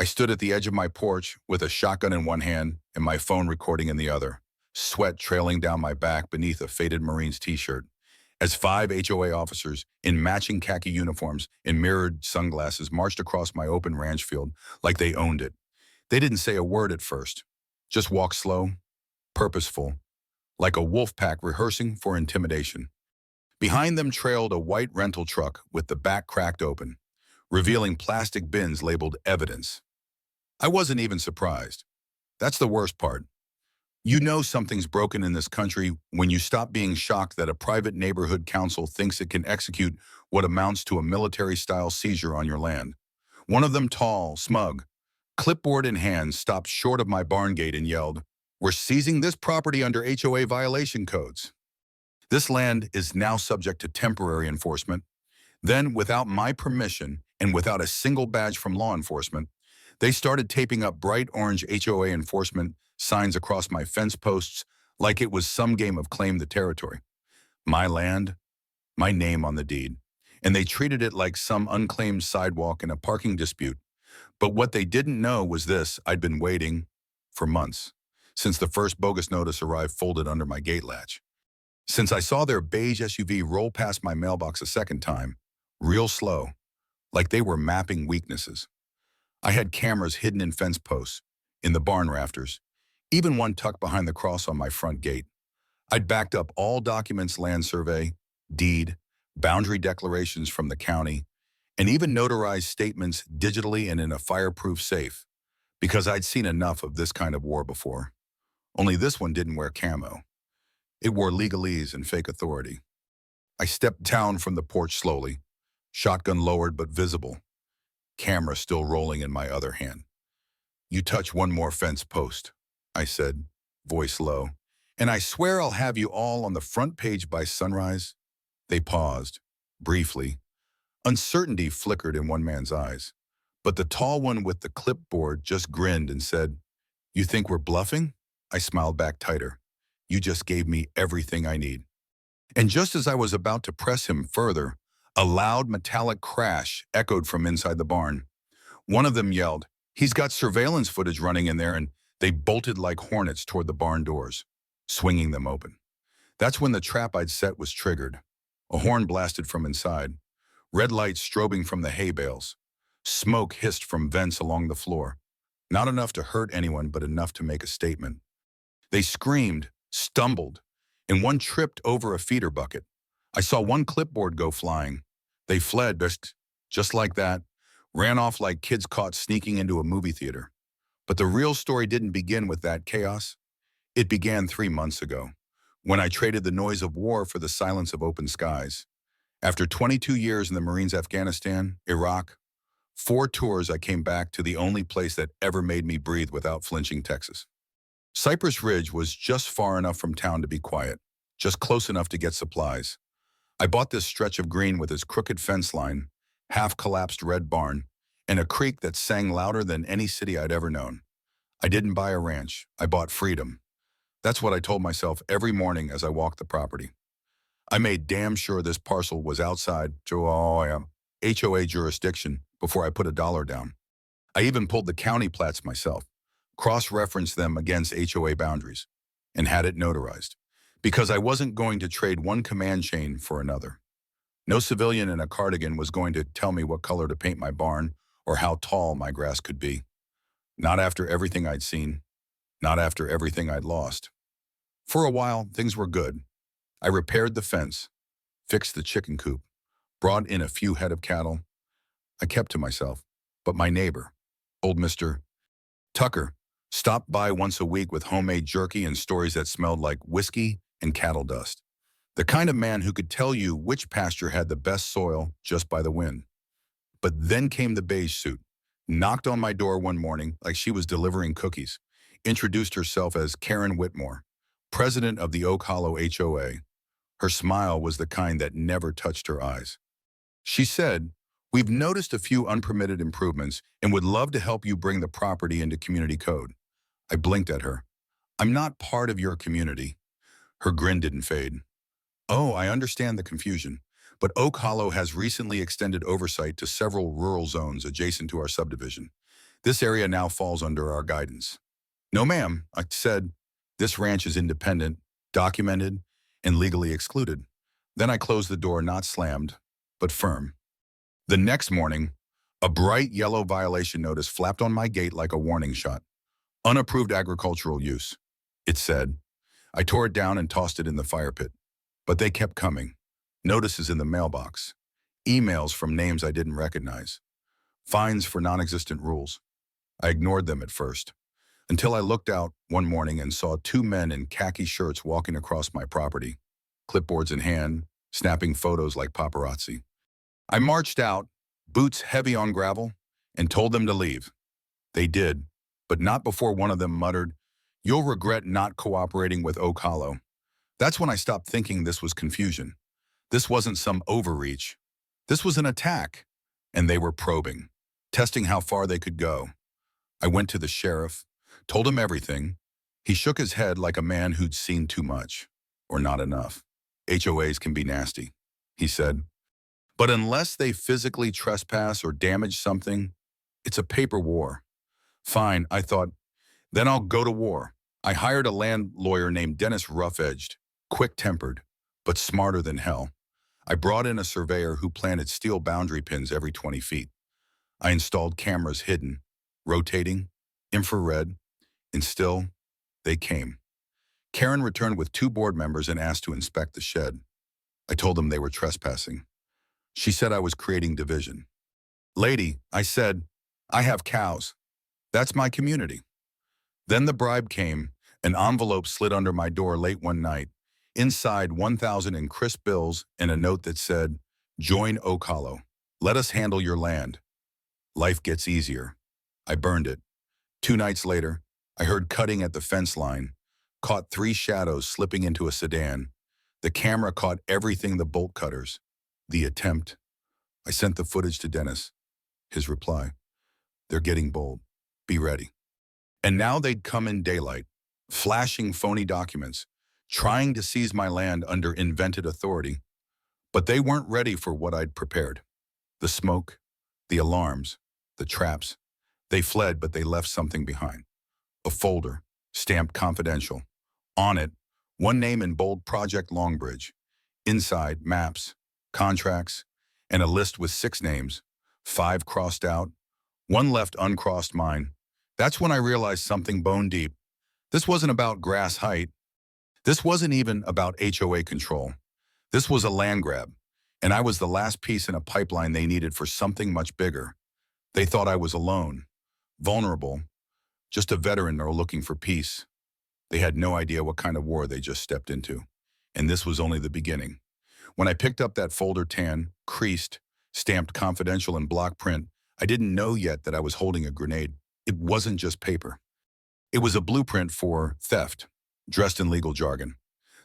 I stood at the edge of my porch with a shotgun in one hand and my phone recording in the other, sweat trailing down my back beneath a faded Marines t-shirt, as five HOA officers in matching khaki uniforms and mirrored sunglasses marched across my open ranch field like they owned it. They didn't say a word at first, just walked slow, purposeful, like a wolf pack rehearsing for intimidation. Behind them trailed a white rental truck with the back cracked open, revealing plastic bins labeled evidence. I wasn't even surprised. That's the worst part. You know something's broken in this country when you stop being shocked that a private neighborhood council thinks it can execute what amounts to a military-style seizure on your land. One of them, tall, smug, clipboard in hand, stopped short of my barn gate and yelled, "We're seizing this property under HOA violation codes. This land is now subject to temporary enforcement." Then, without my permission and without a single badge from law enforcement, they started taping up bright orange HOA enforcement signs across my fence posts like it was some game of claim the territory. My land, my name on the deed. And they treated it like some unclaimed sidewalk in a parking dispute. But what they didn't know was this: I'd been waiting for months, since the first bogus notice arrived folded under my gate latch. Since I saw their beige SUV roll past my mailbox a second time, real slow, like they were mapping weaknesses. I had cameras hidden in fence posts, in the barn rafters, even one tucked behind the cross on my front gate. I'd backed up all documents: land survey, deed, boundary declarations from the county, and even notarized statements digitally and in a fireproof safe, because I'd seen enough of this kind of war before. Only this one didn't wear camo. It wore legalese and fake authority. I stepped down from the porch slowly, shotgun lowered but visible, camera still rolling in my other hand. "You touch one more fence post," I said, voice low, "and I swear I'll have you all on the front page by sunrise." They paused, briefly. Uncertainty flickered in one man's eyes, but the tall one with the clipboard just grinned and said, "You think we're bluffing?" I smiled back tighter. "You just gave me everything I need." And just as I was about to press him further, a loud metallic crash echoed from inside the barn. One of them yelled, "He's got surveillance footage running in there," and they bolted like hornets toward the barn doors, swinging them open. That's when the trap I'd set was triggered. A horn blasted from inside, red lights strobing from the hay bales. Smoke hissed from vents along the floor. Not enough to hurt anyone, but enough to make a statement. They screamed, stumbled, and one tripped over a feeder bucket. I saw one clipboard go flying. They fled just like that, ran off like kids caught sneaking into a movie theater. But the real story didn't begin with that chaos. It began 3 months ago, when I traded the noise of war for the silence of open skies. After 22 years in the Marines, Afghanistan, Iraq, 4 tours, I came back to the only place that ever made me breathe without flinching: Texas. Cypress Ridge was just far enough from town to be quiet, just close enough to get supplies. I bought this stretch of green with its crooked fence line, half-collapsed red barn, and a creek that sang louder than any city I'd ever known. I didn't buy a ranch. I bought freedom. That's what I told myself every morning as I walked the property. I made damn sure this parcel was outside HOA jurisdiction before I put a dollar down. I even pulled the county plats myself, cross-referenced them against HOA boundaries, and had it notarized, because I wasn't going to trade one command chain for another. No civilian in a cardigan was going to tell me what color to paint my barn or how tall my grass could be. Not after everything I'd seen, not after everything I'd lost. For a while, things were good. I repaired the fence, fixed the chicken coop, brought in a few head of cattle. I kept to myself, but my neighbor, old Mr. Tucker, stopped by once a week with homemade jerky and stories that smelled like whiskey and cattle dust. The kind of man who could tell you which pasture had the best soil just by the wind. But then came the beige suit, knocked on my door one morning like she was delivering cookies, introduced herself as Karen Whitmore, president of the Oak Hollow HOA. Her smile was the kind that never touched her eyes. She said, "We've noticed a few unpermitted improvements and would love to help you bring the property into community code." I blinked at her. "I'm not part of your community." Her grin didn't fade. "Oh, I understand the confusion, but Oak Hollow has recently extended oversight to several rural zones adjacent to our subdivision. This area now falls under our guidance. No, ma'am, I said. This ranch is independent, documented, and legally excluded. Then I closed the door, not slammed, but firm. The next morning, a bright yellow violation notice flapped on my gate like a warning shot. Unapproved agricultural use, it said. I tore it down and tossed it in the fire pit. But they kept coming. Notices in the mailbox. Emails from names I didn't recognize. Fines for non-existent rules. I ignored them at first, until I looked out one morning and saw two men in khaki shirts walking across my property, clipboards in hand, snapping photos like paparazzi. I marched out, boots heavy on gravel, and told them to leave. They did, but not before one of them muttered, "You'll regret not cooperating with Oak Hollow." That's when I stopped thinking this was confusion. This wasn't some overreach. This was an attack, and they were probing, testing how far they could go. I went to the sheriff, told him everything. He shook his head like a man who'd seen too much, or not enough. HOAs can be nasty, he said. But unless they physically trespass or damage something, it's a paper war. Fine, I thought, then I'll go to war. I hired a land lawyer named Dennis Rough-Edged, quick-tempered, but smarter than hell. I brought in a surveyor who planted steel boundary pins every 20 feet. I installed cameras hidden, rotating, infrared, and still, they came. Karen returned with two board members and asked to inspect the shed. I told them they were trespassing. She said I was creating division. "Lady," I said, "I have cows. That's my community." Then the bribe came. An envelope slid under my door late one night. Inside, 1,000 in crisp bills and a note that said, "Join Oak Hollow. Let us handle your land. Life gets easier." I burned it. 2 nights later, I heard cutting at the fence line, caught 3 shadows slipping into a sedan. The camera caught everything, the bolt cutters, the attempt. I sent the footage to Dennis. His reply, "They're getting bold. Be ready." And now they'd come in daylight, flashing phony documents, trying to seize my land under invented authority. But they weren't ready for what I'd prepared. The smoke, the alarms, the traps. They fled, but they left something behind. A folder, stamped confidential. On it, one name in bold, Project Longbridge. Inside, maps, contracts, and a list with 6 names, 5 crossed out, 1 left uncrossed, mine. That's when I realized something bone deep. This wasn't about grass height. This wasn't even about HOA control. This was a land grab, and I was the last piece in a pipeline they needed for something much bigger. They thought I was alone, vulnerable, just a veteran or looking for peace. They had no idea what kind of war they just stepped into, and this was only the beginning. When I picked up that folder, tan, creased, stamped confidential in block print, I didn't know yet that I was holding a grenade. It wasn't just paper. It was a blueprint for theft, dressed in legal jargon.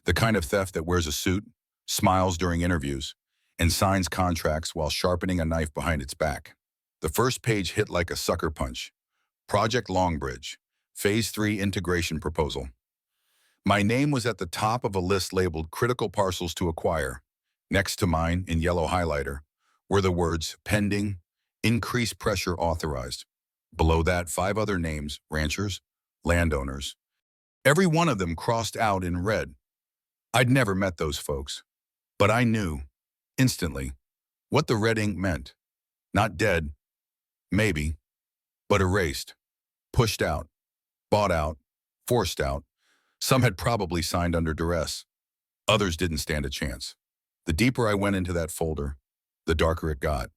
The kind of theft that wears a suit, smiles during interviews, and signs contracts while sharpening a knife behind its back. The first page hit like a sucker punch. Project Longbridge, Phase 3 Integration Proposal. My name was at the top of a list labeled Critical Parcels to Acquire. Next to mine, in yellow highlighter, were the words Pending, Increased Pressure Authorized. Below that, 5 other names, ranchers, landowners. Every one of them crossed out in red. I'd never met those folks, but I knew, instantly, what the red ink meant. Not dead, maybe, but erased, pushed out, bought out, forced out. Some had probably signed under duress. Others didn't stand a chance. The deeper I went into that folder, the darker it got.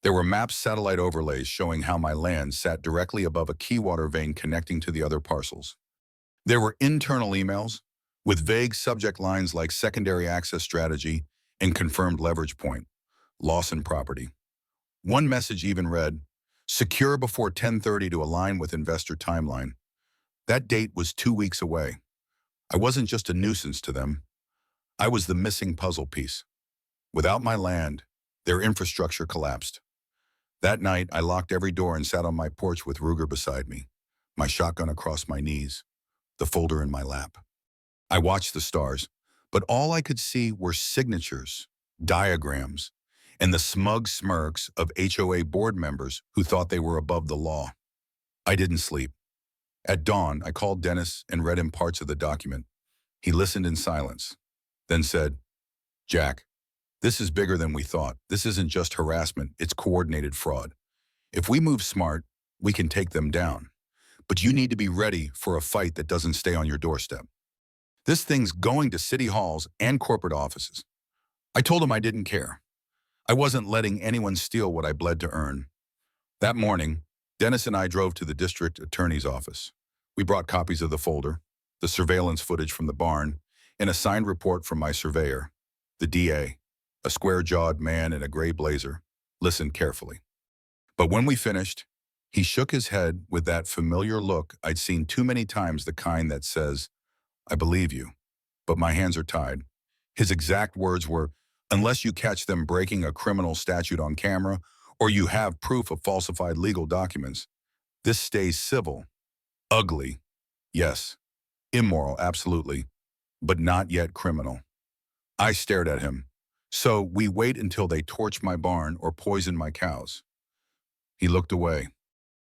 There were maps, satellite overlays showing how my land sat directly above a key water vein connecting to the other parcels. There were internal emails with vague subject lines like secondary access strategy and confirmed leverage point, Lawson property. One message even read, "Secure before 10:30 to align with investor timeline." That date was 2 weeks away. I wasn't just a nuisance to them. I was the missing puzzle piece. Without my land, their infrastructure collapsed. That night, I locked every door and sat on my porch with Ruger beside me, my shotgun across my knees, the folder in my lap. I watched the stars, but all I could see were signatures, diagrams, and the smug smirks of HOA board members who thought they were above the law. I didn't sleep. At dawn, I called Dennis and read him parts of the document. He listened in silence, then said, "Jack, this is bigger than we thought. This isn't just harassment, it's coordinated fraud. If we move smart, we can take them down. But you need to be ready for a fight that doesn't stay on your doorstep. This thing's going to city halls and corporate offices." I told him I didn't care. I wasn't letting anyone steal what I bled to earn. That morning, Dennis and I drove to the district attorney's office. We brought copies of the folder, the surveillance footage from the barn, and a signed report from my surveyor. The DA, a square-jawed man in a gray blazer, listened carefully. But when we finished, he shook his head with that familiar look I'd seen too many times, the kind that says, "I believe you, but my hands are tied." His exact words were, "Unless you catch them breaking a criminal statute on camera, or you have proof of falsified legal documents, this stays civil. Ugly, yes. Immoral, absolutely, but not yet criminal." I stared at him. "So we wait until they torch my barn or poison my cows." He looked away.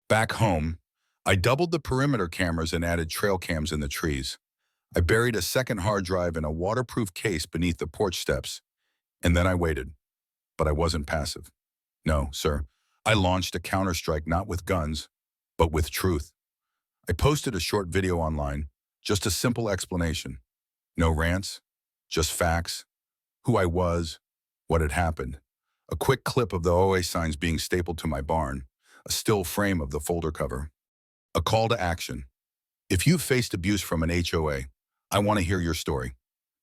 Back home, I doubled the perimeter cameras and added trail cams in the trees. I buried a second hard drive in a waterproof case beneath the porch steps, and then I waited. But I wasn't passive. No, sir. I launched a counterstrike not with guns, but with truth. I posted a short video online, just a simple explanation. No rants, just facts, who I was, what had happened. A quick clip of the HOA signs being stapled to my barn, a still frame of the folder cover. A call to action. If you've faced abuse from an HOA, I want to hear your story.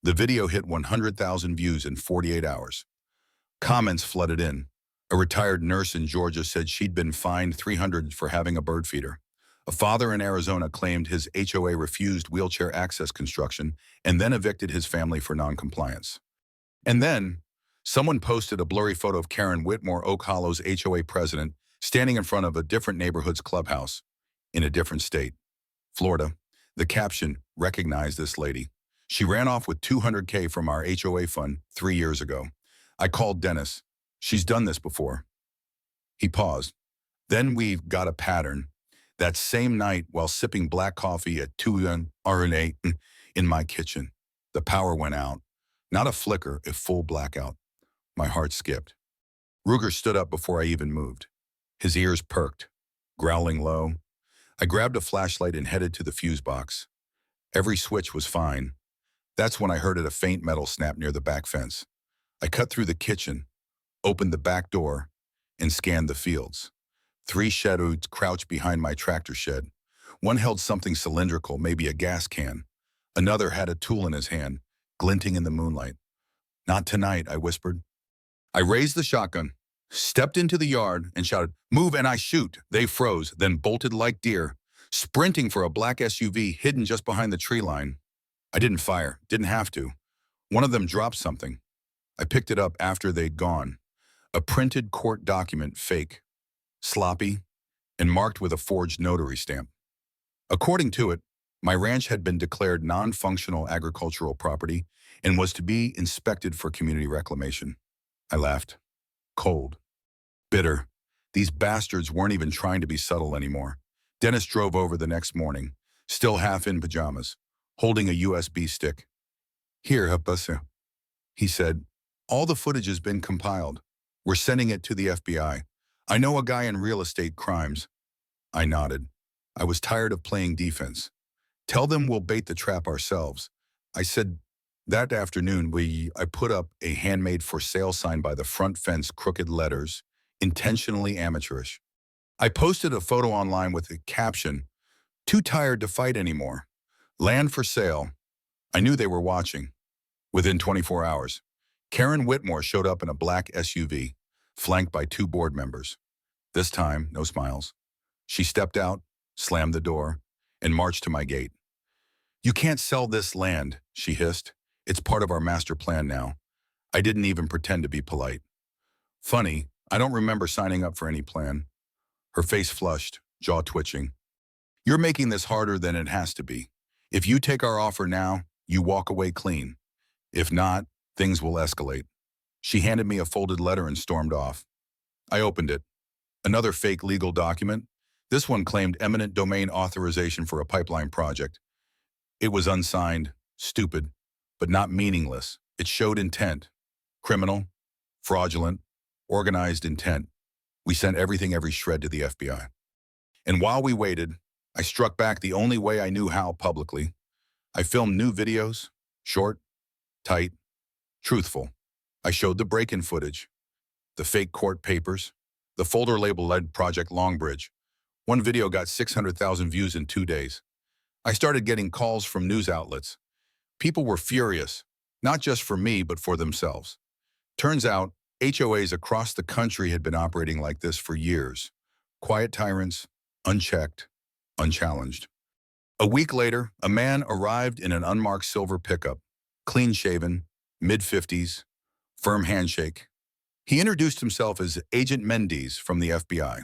The video hit 100,000 views in 48 hours. Comments flooded in. A retired nurse in Georgia said she'd been fined $300 for having a bird feeder. A father in Arizona claimed his HOA refused wheelchair access construction and then evicted his family for noncompliance. And then, someone posted a blurry photo of Karen Whitmore, Oak Hollow's HOA president, standing in front of a different neighborhood's clubhouse in a different state, Florida. The caption, "Recognize this lady. She ran off with $200K from our HOA fund 3 years ago. I called Dennis. She's done this before." He paused. "Then we've got a pattern. That same night, while sipping black coffee at 2 RNA in my kitchen, the power went out. Not a flicker, a full blackout." My heart skipped. Ruger stood up before I even moved. His ears perked, growling low. I grabbed a flashlight and headed to the fuse box. Every switch was fine. That's when I heard a faint metal snap near the back fence. I cut through the kitchen, opened the back door, and scanned the fields. 3 shadows crouched behind my tractor shed. One held something cylindrical, maybe a gas can. Another had a tool in his hand, glinting in the moonlight. "Not tonight," I whispered. I raised the shotgun, stepped into the yard, and shouted, "Move and I shoot." They froze, then bolted like deer, sprinting for a black SUV hidden just behind the tree line. I didn't fire, didn't have to. One of them dropped something. I picked it up after they'd gone. A printed court document, fake, sloppy, and marked with a forged notary stamp. According to it, my ranch had been declared non-functional agricultural property and was to be inspected for community reclamation. I laughed. Cold. Bitter. These bastards weren't even trying to be subtle anymore. Dennis drove over the next morning, still half in pajamas, holding a USB stick. "Here, help us," he said. "All the footage has been compiled. We're sending it to the FBI. I know a guy in real estate crimes." I nodded. I was tired of playing defense. "Tell them we'll bait the trap ourselves." I said. That afternoon, I put up a handmade for sale sign by the front fence, crooked letters, intentionally amateurish. I posted a photo online with a caption, "Too tired to fight anymore. Land for sale." I knew they were watching. Within 24 hours, Karen Whitmore showed up in a black SUV, flanked by 2 board members. This time, no smiles. She stepped out, slammed the door, and marched to my gate. "You can't sell this land," she hissed. "It's part of our master plan now." I didn't even pretend to be polite. Funny, I don't remember signing up for any plan. Her face flushed, jaw twitching. "You're making this harder than it has to be. If you take our offer now, you walk away clean. If not, things will escalate." She handed me a folded letter and stormed off. I opened it. Another fake legal document, This one claimed eminent domain authorization for a pipeline project. It was unsigned, stupid, but not meaningless. It showed intent. Criminal, fraudulent, organized intent. We sent everything, every shred to the FBI. And while we waited, I struck back the only way I knew how publicly. I filmed new videos, short, tight, truthful. I showed the break-in footage, the fake court papers, the folder labeled "Led Project Longbridge." One video got 600,000 views in 2 days. I started getting calls from news outlets. People were furious, not just for me, but for themselves. Turns out, HOAs across the country had been operating like this for years. Quiet tyrants, unchecked, unchallenged. A week later, a man arrived in an unmarked silver pickup, clean-shaven, mid-50s, firm handshake. He introduced himself as Agent Mendes from the FBI.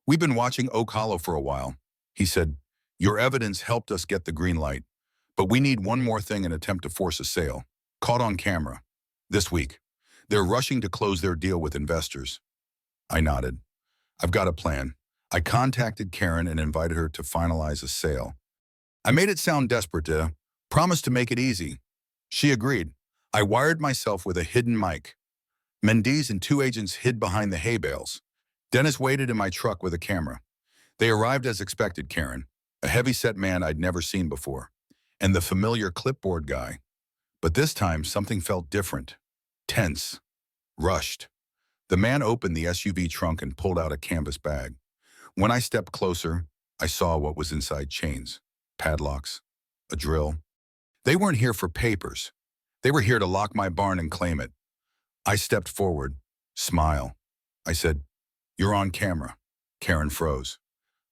"We've been watching Oak Hollow for a while," he said. "Your evidence helped us get the green light, but we need one more thing in an attempt to force a sale. Caught on camera. This week. They're rushing to close their deal with investors." I nodded. "I've got a plan." I contacted Karen and invited her to finalize a sale. I made it sound desperate, promised to make it easy. She agreed. I wired myself with a hidden mic. Mendes and 2 agents hid behind the hay bales. Dennis waited in my truck with a camera. They arrived as expected, Karen, a heavy-set man I'd never seen before, and the familiar clipboard guy. But this time, something felt different. Tense. Rushed. The man opened the SUV trunk and pulled out a canvas bag. When I stepped closer, I saw what was inside: chains, padlocks, a drill. They weren't here for papers. They were here to lock my barn and claim it. I stepped forward. Smile. I said, "You're on camera." Karen froze.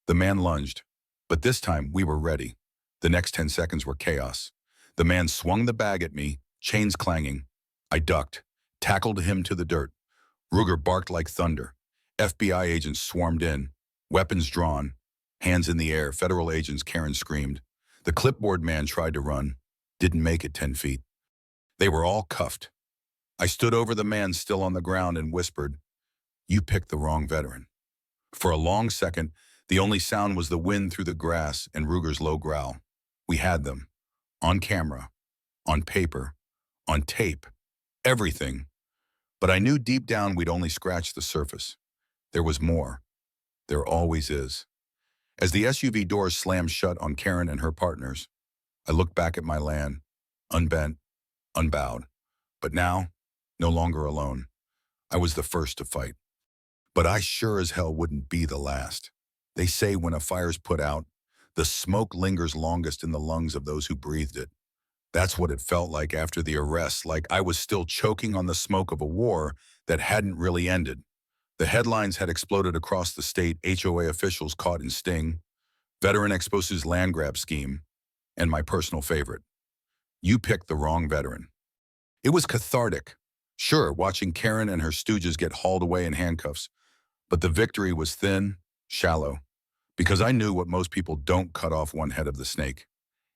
The man lunged. But this time, we were ready. The next 10 seconds were chaos. The man swung the bag at me, chains clanging. I ducked, tackled him to the dirt. Ruger barked like thunder. FBI agents swarmed in, weapons drawn, hands in the air. Federal agents, Karen screamed. The clipboard man tried to run, didn't make it 10 feet. They were all cuffed. I stood over the man still on the ground and whispered, "You picked the wrong veteran." For a long second, the only sound was the wind through the grass and Ruger's low growl. We had them. On camera. On paper. On tape. Everything. But I knew deep down we'd only scratched the surface. There was more. There always is. As the SUV doors slammed shut on Karen and her partners, I looked back at my land, unbent, unbowed. But now, no longer alone. I was the first to fight. But I sure as hell wouldn't be the last. They say when a fire's put out, the smoke lingers longest in the lungs of those who breathed it. That's what it felt like after the arrest, like I was still choking on the smoke of a war that hadn't really ended. The headlines had exploded across the state: HOA officials caught in sting, veteran exposes land grab scheme, and my personal favorite: you picked the wrong veteran. It was cathartic. Sure, watching Karen and her stooges get hauled away in handcuffs, but the victory was thin, shallow, because I knew what most people don't: cut off one head of the snake,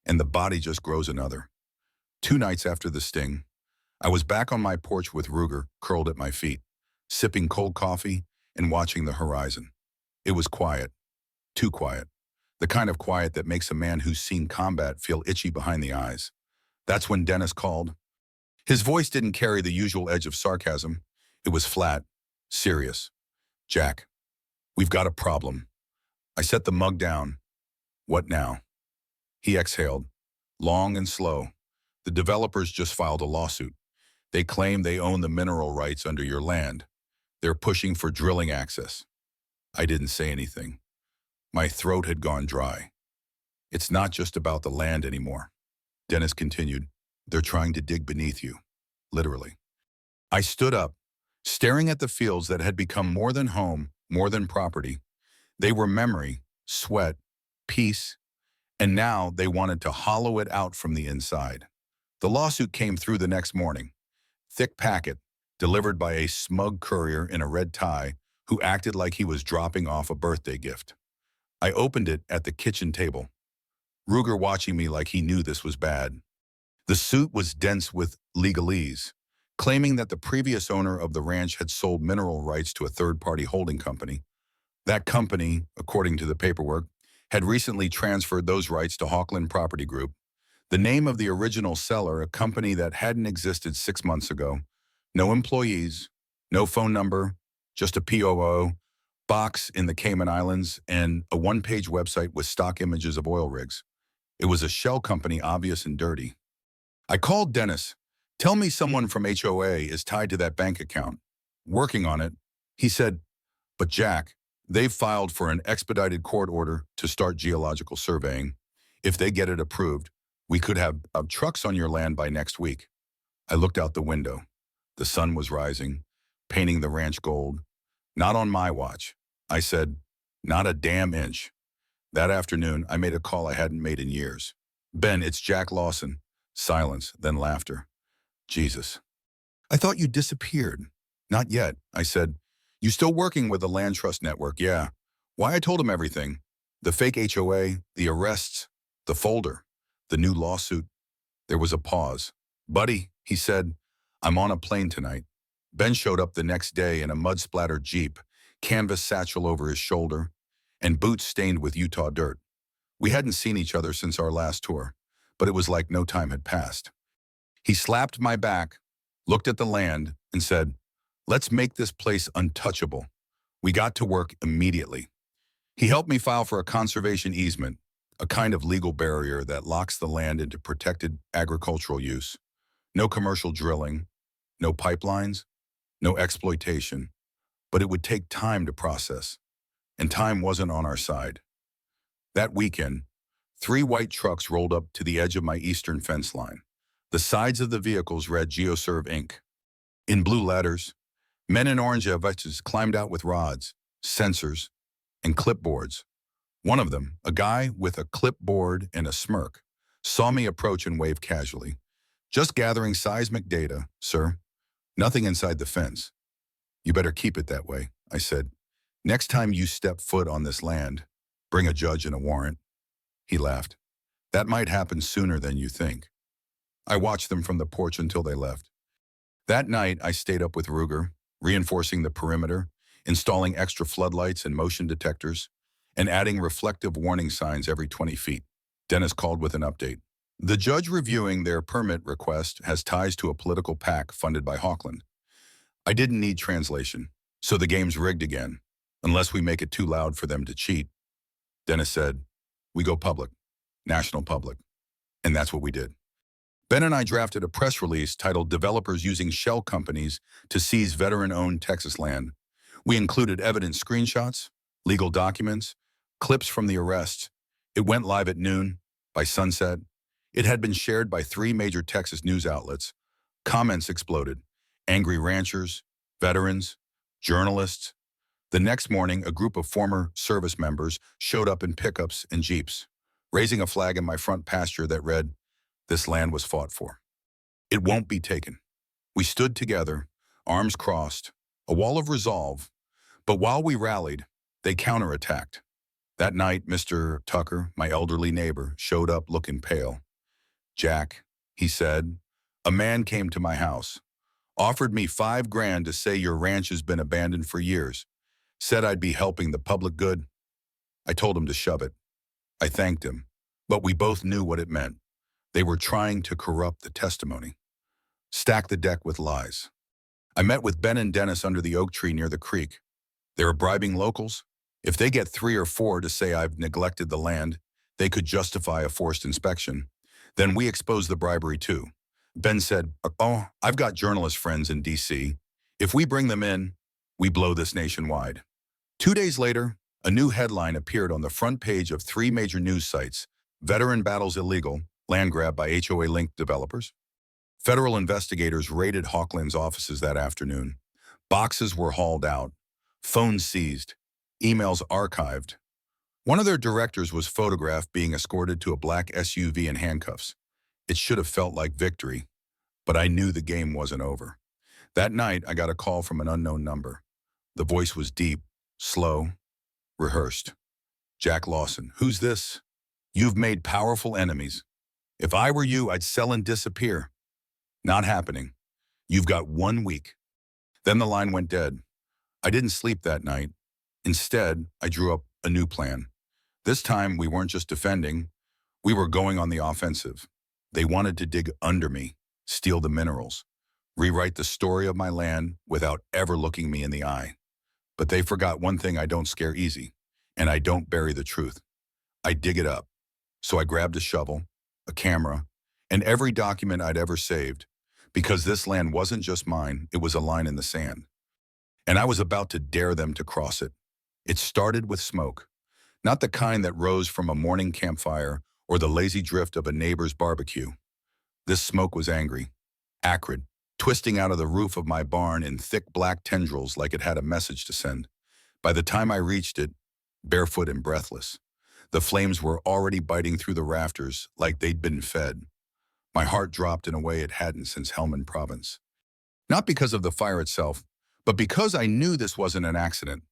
and the body just grows another. 2 nights after the sting, I was back on my porch with Ruger curled at my feet, sipping cold coffee and watching the horizon. It was quiet, too quiet, the kind of quiet that makes a man who's seen combat feel itchy behind the eyes. That's when Dennis called. His voice didn't carry the usual edge of sarcasm. It was flat, serious. "Jack, we've got a problem." I set the mug down. "What now?" He exhaled, long and slow. "The developers just filed a lawsuit. They claim they own the mineral rights under your land. They're pushing for drilling access." I didn't say anything. My throat had gone dry. "It's not just about the land anymore," Dennis continued. "They're trying to dig beneath you, literally." I stood up, staring at the fields that had become more than home, more than property. They were memory, sweat, peace, and now they wanted to hollow it out from the inside. The lawsuit came through the next morning. Thick packet, delivered by a smug courier in a red tie who acted like he was dropping off a birthday gift. I opened it at the kitchen table, Ruger watching me like he knew this was bad. The suit was dense with legalese, claiming that the previous owner of the ranch had sold mineral rights to a third-party holding company. That company, according to the paperwork, had recently transferred those rights to Hawkland Property Group. The name of the original seller, a company that hadn't existed 6 months ago. No employees, no phone number, just a POO, box in the Cayman Islands, and a one-page website with stock images of oil rigs. It was a shell company, obvious and dirty. I called Dennis. Tell me someone from HOA is tied to that bank account. Working on it. He said, but Jack, they've filed for an expedited court order to start geological surveying. If they get it approved, we could have trucks on your land by next week. I looked out the window. The sun was rising, painting the ranch gold. Not on my watch. I said, not a damn inch. That afternoon, I made a call I hadn't made in years. Ben, it's Jack Lawson. Silence, then laughter. Jesus. I thought you disappeared. Not yet, I said. You still working with the Land Trust Network? Yeah. Why? I told him everything. The fake HOA, the arrests, the folder, the new lawsuit. There was a pause. Buddy, he said, I'm on a plane tonight. Ben showed up the next day in a mud-splattered Jeep, canvas satchel over his shoulder, and boots stained with Utah dirt. We hadn't seen each other since our last tour, but it was like no time had passed. He slapped my back, looked at the land, and said, let's make this place untouchable. We got to work immediately. He helped me file for a conservation easement, a kind of legal barrier that locks the land into protected agricultural use. No commercial drilling, no pipelines, no exploitation, but it would take time to process, and time wasn't on our side. That weekend, 3 white trucks rolled up to the edge of my eastern fence line. The sides of the vehicles read GeoServe Inc. In blue letters, men in orange vests climbed out with rods, sensors, and clipboards. One of them, a guy with a clipboard and a smirk, saw me approach and waved casually. Just gathering seismic data, sir. Nothing inside the fence. You better keep it that way, I said. Next time you step foot on this land, bring a judge and a warrant. He laughed. That might happen sooner than you think. I watched them from the porch until they left. That night, I stayed up with Ruger, reinforcing the perimeter, installing extra floodlights and motion detectors, and adding reflective warning signs every 20 feet. Dennis called with an update. The judge reviewing their permit request has ties to a political PAC funded by Hawkland. I didn't need translation, so the game's rigged again, unless we make it too loud for them to cheat. Dennis said, we go public, national public, and that's what we did. Ben and I drafted a press release titled Developers Using Shell Companies to Seize Veteran-Owned Texas Land. We included evidence screenshots, legal documents, clips from the arrest. It went live at noon. By sunset, it had been shared by 3 major Texas news outlets. Comments exploded. Angry ranchers, veterans, journalists. The next morning, a group of former service members showed up in pickups and Jeeps, raising a flag in my front pasture that read, this land was fought for. It won't be taken. We stood together, arms crossed, a wall of resolve. But while we rallied, they counterattacked. That night, Mr. Tucker, my elderly neighbor, showed up looking pale. Jack, he said, a man came to my house, offered me $5,000 to say your ranch has been abandoned for years, said I'd be helping the public good. I told him to shove it. I thanked him, but we both knew what it meant. They were trying to corrupt the testimony, stack the deck with lies. I met with Ben and Dennis under the oak tree near the creek. They were bribing locals. If they get 3 or 4 to say I've neglected the land, they could justify a forced inspection. Then we exposed the bribery too. Ben said, oh, I've got journalist friends in D.C. If we bring them in, we blow this nationwide. 2 days later, a new headline appeared on the front page of 3 major news sites. Veteran battles illegal, land grab by HOA-linked developers. Federal investigators raided Hawkland's offices that afternoon. Boxes were hauled out, phones seized, emails archived. One of their directors was photographed being escorted to a black SUV in handcuffs. It should have felt like victory, but I knew the game wasn't over. That night, I got a call from an unknown number. The voice was deep, slow, rehearsed. Jack Lawson, who's this? You've made powerful enemies. If I were you, I'd sell and disappear. Not happening. You've got 1 week. Then the line went dead. I didn't sleep that night. Instead, I drew up a new plan. This time, we weren't just defending, we were going on the offensive. They wanted to dig under me, steal the minerals, rewrite the story of my land without ever looking me in the eye. But they forgot one thing: I don't scare easy, and I don't bury the truth. I dig it up. So I grabbed a shovel, a camera, and every document I'd ever saved, because this land wasn't just mine, it was a line in the sand. And I was about to dare them to cross it. It started with smoke, not the kind that rose from a morning campfire or the lazy drift of a neighbor's barbecue. This smoke was angry, acrid, twisting out of the roof of my barn in thick black tendrils like it had a message to send. By the time I reached it, barefoot and breathless, the flames were already biting through the rafters like they'd been fed. My heart dropped in a way it hadn't since Helmand Province. Not because of the fire itself, but because I knew this wasn't an accident.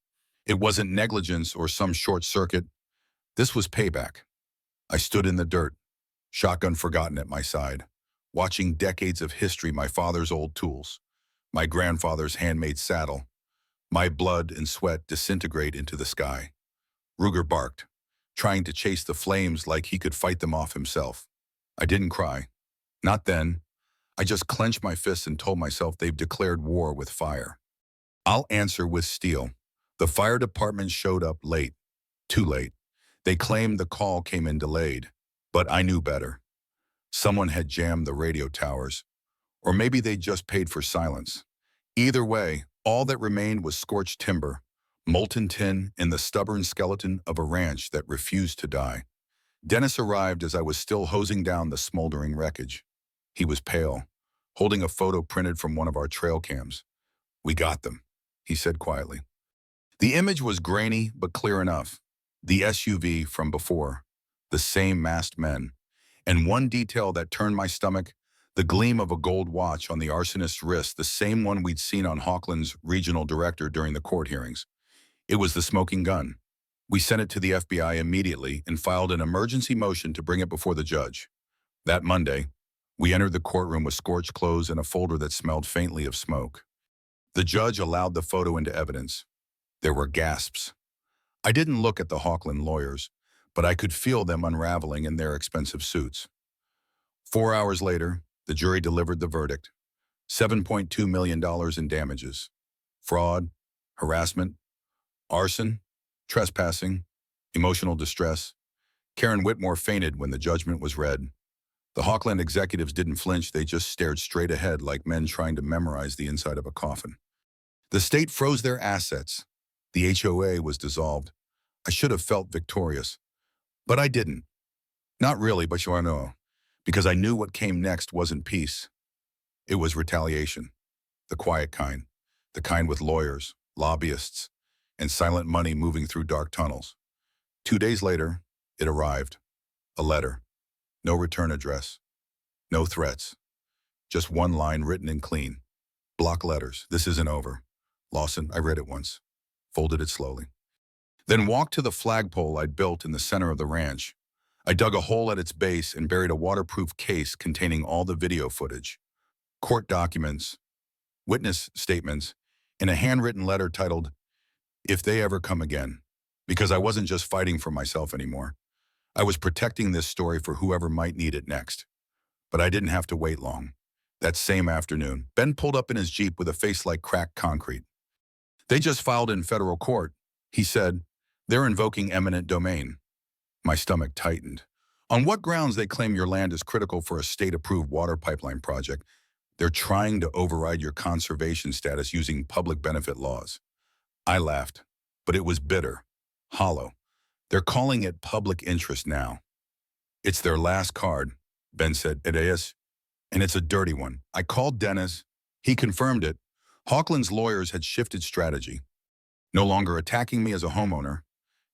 It wasn't negligence or some short circuit. This was payback. I stood in the dirt, shotgun forgotten at my side, watching decades of history, my father's old tools, my grandfather's handmade saddle, my blood and sweat disintegrate into the sky. Ruger barked, trying to chase the flames like he could fight them off himself. I didn't cry. Not then. I just clenched my fists and told myself they've declared war with fire. I'll answer with steel. The fire department showed up late. Too late. They claimed the call came in delayed, but I knew better. Someone had jammed the radio towers, or maybe they just paid for silence. Either way, all that remained was scorched timber, molten tin, and the stubborn skeleton of a ranch that refused to die. Dennis arrived as I was still hosing down the smoldering wreckage. He was pale, holding a photo printed from one of our trail cams. "We got them," he said quietly. The image was grainy but clear enough. The SUV from before, the same masked men, and one detail that turned my stomach: the gleam of a gold watch on the arsonist's wrist, the same one we'd seen on Hawkland's regional director during the court hearings. It was the smoking gun. We sent it to the FBI immediately and filed an emergency motion to bring it before the judge. That Monday, we entered the courtroom with scorched clothes and a folder that smelled faintly of smoke. The judge allowed the photo into evidence. There were gasps. I didn't look at the Hawkland lawyers, but I could feel them unraveling in their expensive suits. 4 hours later, the jury delivered the verdict: $7.2 million in damages. Fraud, harassment, arson, trespassing, emotional distress. Karen Whitmore fainted when the judgment was read. The Hawkland executives didn't flinch, they just stared straight ahead like men trying to memorize the inside of a coffin. The state froze their assets. The HOA was dissolved. I should have felt victorious, but I didn't. Not really, but you know, because I knew what came next wasn't peace. It was retaliation. The quiet kind. The kind with lawyers, lobbyists, and silent money moving through dark tunnels. 2 days later, it arrived. A letter. No return address. No threats. Just one line written in clean block letters: "This isn't over. Lawson." I read it once, folded it slowly, then walked to the flagpole I'd built in the center of the ranch. I dug a hole at its base and buried a waterproof case containing all the video footage, court documents, witness statements, and a handwritten letter titled, "If They Ever Come Again," because I wasn't just fighting for myself anymore. I was protecting this story for whoever might need it next. But I didn't have to wait long. That same afternoon, Ben pulled up in his Jeep with a face like cracked concrete. "They just filed in federal court," he said. "They're invoking eminent domain." My stomach tightened. "On what grounds they claim your land is critical for a state-approved water pipeline project? They're trying to override your conservation status using public benefit laws." I laughed, but it was bitter, hollow. "They're calling it public interest now." "It's their last card," Ben said. "It is, and it's a dirty one." I called Dennis. He confirmed it. Hawkland's lawyers had shifted strategy. No longer attacking me as a homeowner.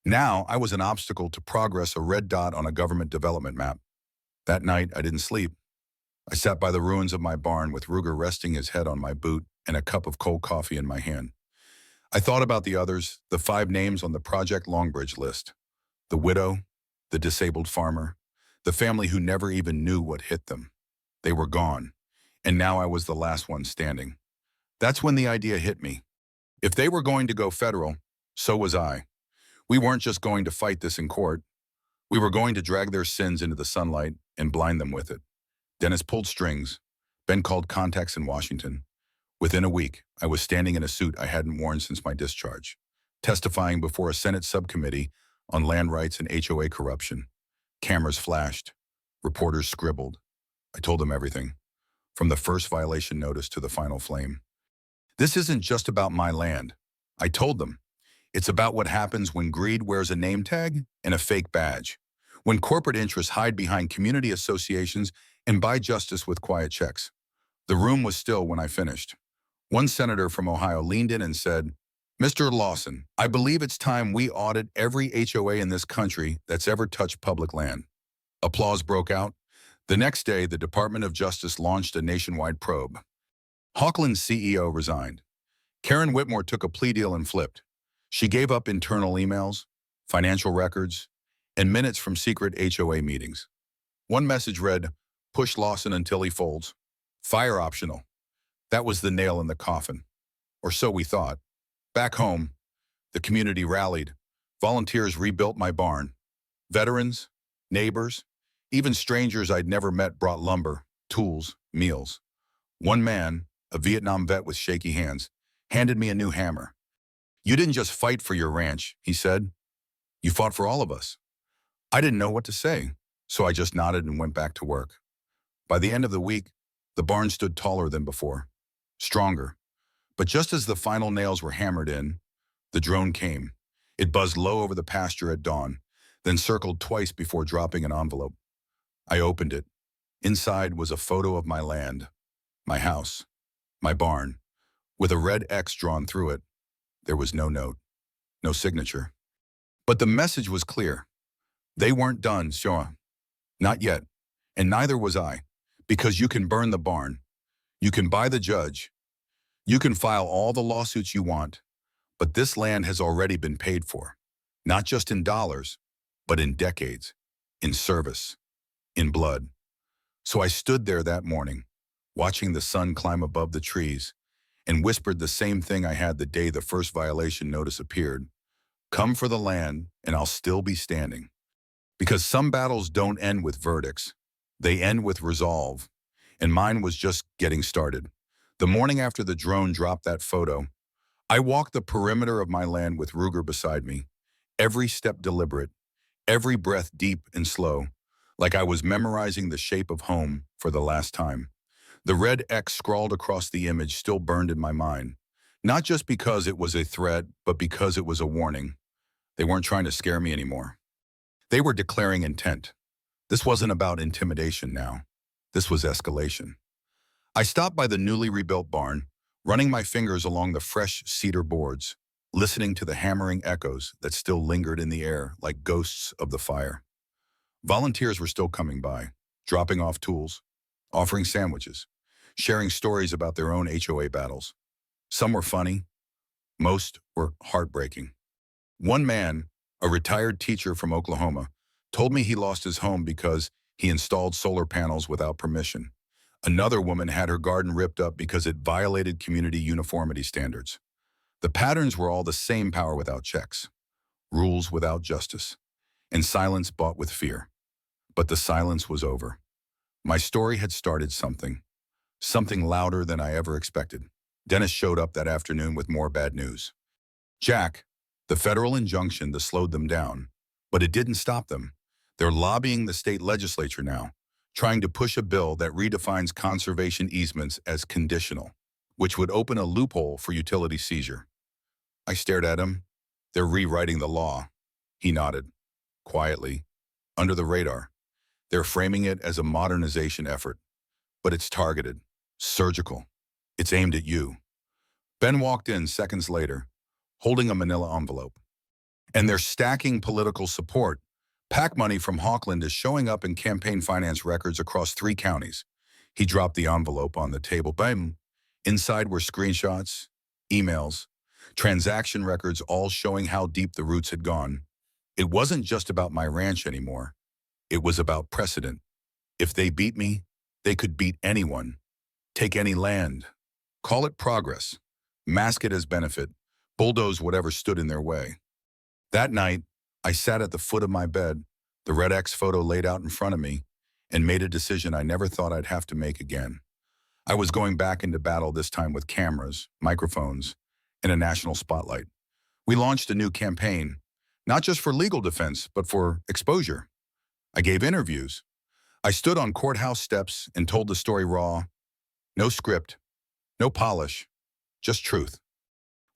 Now I was an obstacle to progress, a red dot on a government development map. That night, I didn't sleep. I sat by the ruins of my barn with Ruger resting his head on my boot and a cup of cold coffee in my hand. I thought about the others, the 5 names on the Project Longbridge list. The widow, the disabled farmer, the family who never even knew what hit them. They were gone, and now I was the last one standing. That's when the idea hit me. If they were going to go federal, So was I. We weren't just going to fight this in court. We were going to drag their sins into the sunlight and blind them with it. Dennis pulled strings. Ben called contacts in Washington. Within a week, I was standing in a suit I hadn't worn since my discharge, testifying before a Senate subcommittee on land rights and HOA corruption. Cameras flashed. Reporters scribbled. I told them everything, from the first violation notice to the final flame. This isn't just about my land. I told them. It's about what happens when greed wears a name tag and a fake badge, when corporate interests hide behind community associations and buy justice with quiet checks. The room was still when I finished. One senator from Ohio leaned in and said, "Mr. Lawson, I believe it's time we audit every HOA in this country that's ever touched public land." Applause broke out. The next day, the Department of Justice launched a nationwide probe. Hawkland's CEO resigned. Karen Whitmore took a plea deal and flipped. She gave up internal emails, financial records, and minutes from secret HOA meetings. One message read, "Push Lawson until he folds. Fire optional." That was the nail in the coffin. Or so we thought. Back home, the community rallied. Volunteers rebuilt my barn. Veterans, neighbors, even strangers I'd never met brought lumber, tools, meals. One man, a Vietnam vet with shaky hands, handed me a new hammer. "You didn't just fight for your ranch," he said. "You fought for all of us." I didn't know what to say, so I just nodded and went back to work. By the end of the week, the barn stood taller than before, stronger. But just as the final nails were hammered in, the drone came. It buzzed low over the pasture at dawn, then circled twice before dropping an envelope. I opened it. Inside was a photo of my land, my house, my barn, with a red X drawn through it. There was no note, no signature. But the message was clear. They weren't done, sure. Not yet. And neither was I. Because you can burn the barn. You can buy the judge. You can file all the lawsuits you want. But this land has already been paid for. Not just in dollars, but in decades, in service, in blood. So I stood there that morning, watching the sun climb above the trees, and whispered the same thing I had the day the first violation notice appeared. Come for the land, and I'll still be standing. Because some battles don't end with verdicts. They end with resolve. And mine was just getting started. The morning after the drone dropped that photo, I walked the perimeter of my land with Ruger beside me, every step deliberate, every breath deep and slow, like I was memorizing the shape of home for the last time. The red X scrawled across the image still burned in my mind, not just because it was a threat, but because it was a warning. They weren't trying to scare me anymore. They were declaring intent. This wasn't about intimidation now. This was escalation. I stopped by the newly rebuilt barn, running my fingers along the fresh cedar boards, listening to the hammering echoes that still lingered in the air like ghosts of the fire. Volunteers were still coming by, dropping off tools, offering sandwiches, sharing stories about their own HOA battles. Some were funny. Most were heartbreaking. One man, a retired teacher from Oklahoma, told me he lost his home because he installed solar panels without permission. Another woman had her garden ripped up because it violated community uniformity standards. The patterns were all the same: power without checks, rules without justice, and silence bought with fear. But the silence was over. My story had started something louder than I ever expected. Dennis showed up that afternoon with more bad news. Jack, the federal injunction that slowed them down, but it didn't stop them. They're lobbying the state legislature now, trying to push a bill that redefines conservation easements as conditional, which would open a loophole for utility seizure. I stared at him. They're rewriting the law. He nodded, quietly, under the radar. They're framing it as a modernization effort, but it's targeted, surgical. It's aimed at you. Ben walked in seconds later, holding a manila envelope. And they're stacking political support. PAC money from Hawkland is showing up in campaign finance records across 3 counties. He dropped the envelope on the table. Bam! Inside were screenshots, emails, transaction records, all showing how deep the roots had gone. It wasn't just about my ranch anymore. It was about precedent. If they beat me, they could beat anyone. Take any land. Call it progress. Mask it as benefit. Bulldoze whatever stood in their way. That night, I sat at the foot of my bed, the Red X photo laid out in front of me, and made a decision I never thought I'd have to make again. I was going back into battle, this time with cameras, microphones, and a national spotlight. We launched a new campaign, not just for legal defense, but for exposure. I gave interviews. I stood on courthouse steps and told the story raw, no script, no polish, just truth.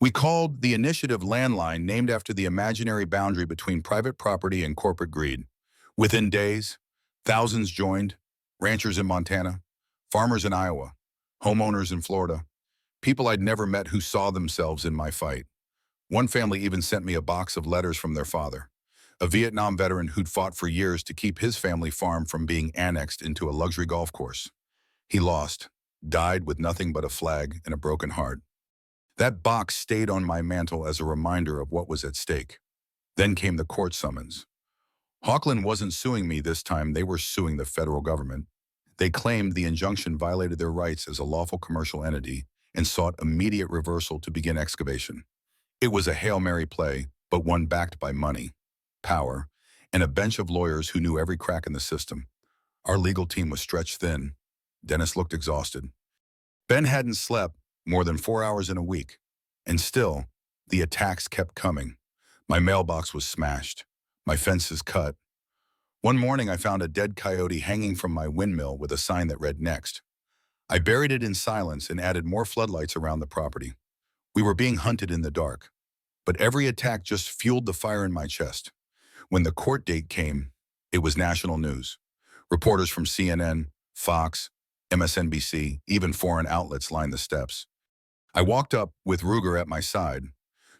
We called the initiative Landline, named after the imaginary boundary between private property and corporate greed. Within days, thousands joined, ranchers in Montana, farmers in Iowa, homeowners in Florida, people I'd never met who saw themselves in my fight. One family even sent me a box of letters from their father, a Vietnam veteran who'd fought for years to keep his family farm from being annexed into a luxury golf course. He lost, died with nothing but a flag and a broken heart. That box stayed on my mantle as a reminder of what was at stake. Then came the court summons. Hawkland wasn't suing me this time, they were suing the federal government. They claimed the injunction violated their rights as a lawful commercial entity and sought immediate reversal to begin excavation. It was a Hail Mary play, but one backed by money, power, and a bench of lawyers who knew every crack in the system. Our legal team was stretched thin. Dennis looked exhausted. Ben hadn't slept more than 4 hours in a week. And still, the attacks kept coming. My mailbox was smashed. My fences cut. One morning, I found a dead coyote hanging from my windmill with a sign that read "Next." I buried it in silence and added more floodlights around the property. We were being hunted in the dark. But every attack just fueled the fire in my chest. When the court date came, it was national news. Reporters from CNN, Fox, MSNBC, even foreign outlets lined the steps. I walked up with Ruger at my side,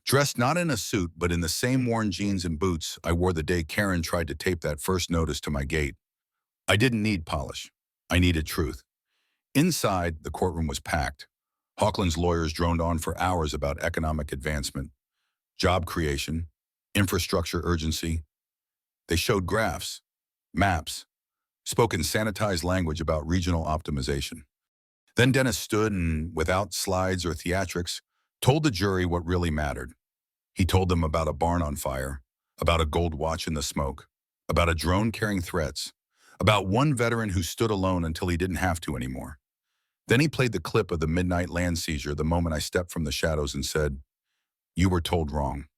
dressed not in a suit but in the same worn jeans and boots I wore the day Karen tried to tape that first notice to my gate. I didn't need polish. I needed truth. Inside, the courtroom was packed. Hawkland's lawyers droned on for hours about economic advancement, job creation, infrastructure urgency. They showed graphs, maps, spoke in sanitized language about regional optimization. Then Dennis stood and, without slides or theatrics, told the jury what really mattered. He told them about a barn on fire, about a gold watch in the smoke, about a drone carrying threats, about one veteran who stood alone until he didn't have to anymore. Then he played the clip of the midnight land seizure the moment I stepped from the shadows and said, "You were told wrong."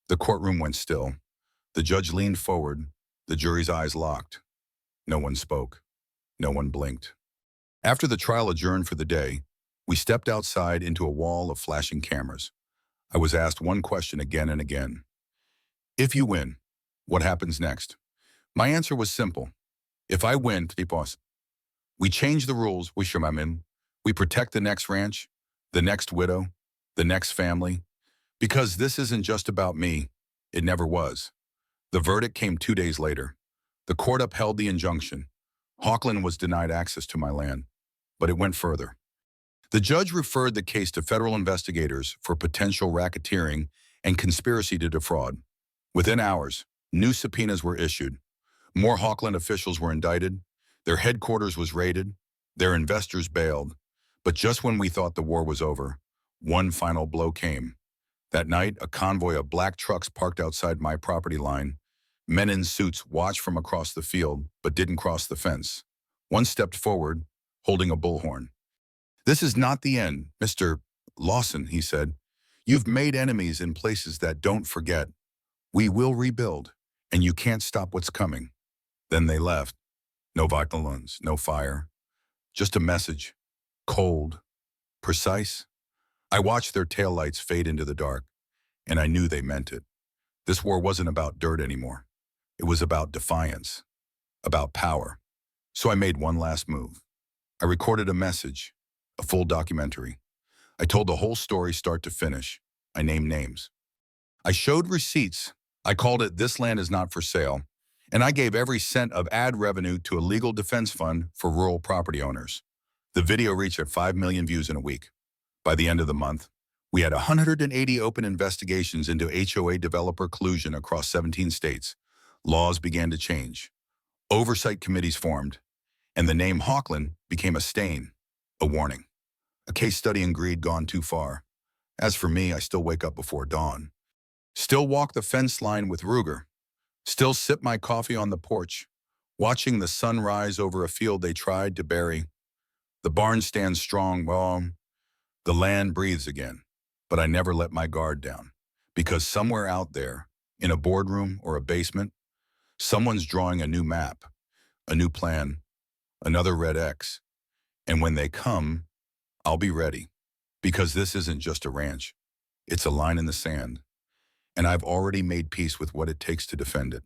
The courtroom went still. The judge leaned forward, the jury's eyes locked. No one spoke. No one blinked. After the trial adjourned for the day, we stepped outside into a wall of flashing cameras. I was asked one question again and again. If you win, what happens next? My answer was simple. If I win, we change the rules, we protect the next ranch, the next widow, the next family, because this isn't just about me. It never was. The verdict came 2 days later. The court upheld the injunction. Hawkland was denied access to my land, but it went further. The judge referred the case to federal investigators for potential racketeering and conspiracy to defraud. Within hours, new subpoenas were issued. More Hawkland officials were indicted. Their headquarters was raided. Their investors bailed. But just when we thought the war was over, one final blow came. That night, a convoy of black trucks parked outside my property line. Men in suits watched from across the field, but didn't cross the fence. One stepped forward, holding a bullhorn. "This is not the end, Mr. Lawson," he said. "You've made enemies in places that don't forget. We will rebuild, and you can't stop what's coming." Then they left. No violence, no fire. Just a message. Cold. Precise. I watched their taillights fade into the dark, and I knew they meant it. This war wasn't about dirt anymore. It was about defiance, about power. So I made one last move. I recorded a message, a full documentary. I told the whole story start to finish. I named names. I showed receipts. I called it "This Land Is Not For Sale," and I gave every cent of ad revenue to a legal defense fund for rural property owners. The video reached at 5 million views in a week. By the end of the month, we had 180 open investigations into HOA developer collusion across 17 states. Laws began to change. Oversight committees formed, and the name Hawkland became a stain, a warning, a case study in greed gone too far. As for me, I still wake up before dawn. Still walk the fence line with Ruger. Still sip my coffee on the porch, watching the sun rise over a field they tried to bury. The barn stands strong, well, the land breathes again. But I never let my guard down. Because somewhere out there, in a boardroom or a basement, someone's drawing a new map, a new plan, another red X. And when they come, I'll be ready. Because this isn't just a ranch. It's a line in the sand. And I've already made peace with what it takes to defend it.